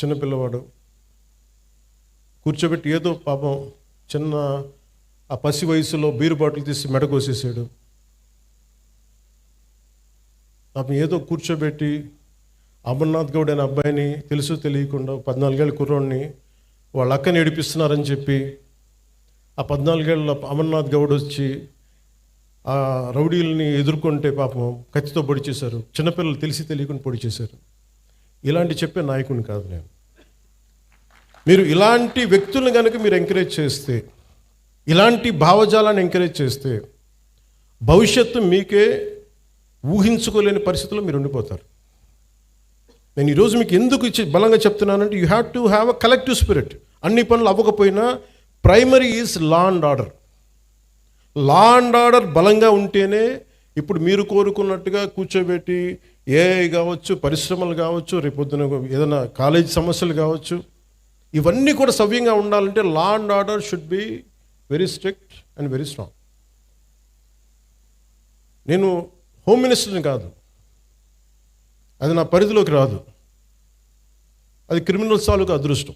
చిన్నపిల్లవాడు కూర్చోబెట్టి ఏదో పాపం చిన్న ఆ పసి వయసులో బీరు బాటిల్ తీసి మెడకోసేసాడు. పాపం ఏదో కూర్చోబెట్టి అమర్నాథ్ గౌడ్ అనే అబ్బాయిని తెలుసు తెలియకుండా 14 ఏళ్ళ కుర్రోడిని వాళ్ళ అక్కని ఏడిపిస్తున్నారని చెప్పి ఆ 14 ఏళ్ళ అమర్నాథ్ గౌడ్ వచ్చి ఆ రౌడీలని ఎదుర్కొంటే పాపం కత్తితో పొడి చేశారు. చిన్నపిల్లలు తెలిసి తెలియకుండా పొడి చేశారు. ఇలాంటి చెప్పే నాయకుడిని కాదు నేను. మీరు ఇలాంటి వ్యక్తులను కనుక మీరు ఎంకరేజ్ చేస్తే, ఇలాంటి భావజాలాన్ని ఎంకరేజ్ చేస్తే భవిష్యత్తు మీకే ఊహించుకోలేని పరిస్థితుల్లో మీరు ఉండిపోతారు. నేను ఈరోజు మీకు ఎందుకు బలంగా చెప్తున్నానంటే you have to have a collective spirit. అన్ని పనులు అవ్వకపోయినా primary is law and order. Law and order బలంగా ఉంటేనే ఇప్పుడు మీరు కోరుకున్నట్టుగా కూర్చోబెట్టి ఏఐ కావచ్చు, పరిశ్రమలు కావచ్చు, రేపొద్దున ఏదైనా కాలేజ్ సమస్యలు కావచ్చు, ఇవన్నీ కూడా సవ్యంగా ఉండాలంటే law and order should be very strict and very strong. నేను హోమ్ మినిస్టర్ని కాదు, అది నా పరిధిలోకి రాదు. అది క్రిమినల్స్ తాలూకు అదృష్టం.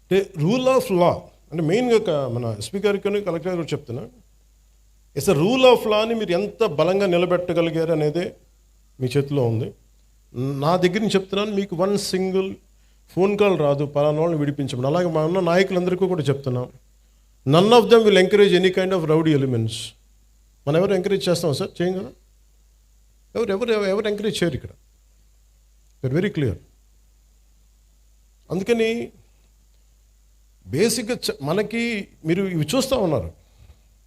అంటే రూల్ ఆఫ్ లా అంటే మెయిన్గా మన ఎస్పీ గారికి కలెక్టర్ గారికి చెప్తున్నా, ఇట్స్ అ రూల్ ఆఫ్ లాని మీరు ఎంత బలంగా నిలబెట్టగలిగారు అనేది మీ చేతిలో ఉంది. నా దగ్గర నుంచి చెప్తున్నాను, మీకు 1 సింగిల్ ఫోన్ కాల్ రాదు పలానా వాళ్ళని విడిపించమని. అలాగే మా ఉన్న నాయకులందరికీ కూడా చెప్తున్నాం, none of them will encourage any kind of rowdy elements. మనం ఎవరు ఎంకరేజ్ చేస్తాం సార్? చేయం కదా. ఎవరు ఎంకరేజ్ చేయరు ఇక్కడ. That very clear. అందుకని బేసిక్గా మనకి మీరు ఇవి చూస్తూ ఉన్నారు.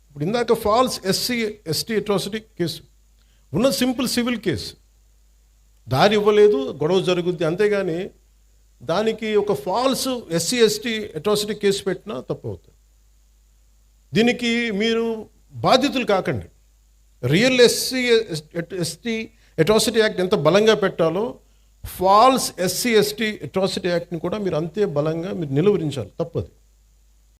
ఇప్పుడు ఇందాక ఫాల్స్ ఎస్సీ అట్రాసిటీ కేసు ఉన్న సింపుల్ సివిల్ కేసు, దారి ఇవ్వలేదు, గొడవ జరుగుద్ది, అంతేగాని దానికి ఒక ఫాల్స్ ఎస్సీ అట్రాసిటీ కేసు పెట్టినా తప్పు అవుతుంది. దీనికి మీరు బాధితులు కాకండి. రియల్ ఎస్సీ అట్రాసిటీ యాక్ట్ ఎంత బలంగా పెట్టాలో ఫాల్స్ ఎస్సీ అట్రాసిటీ యాక్ట్ని కూడా మీరు అంతే బలంగా మీరు నిలువరించాలి. తప్పదు.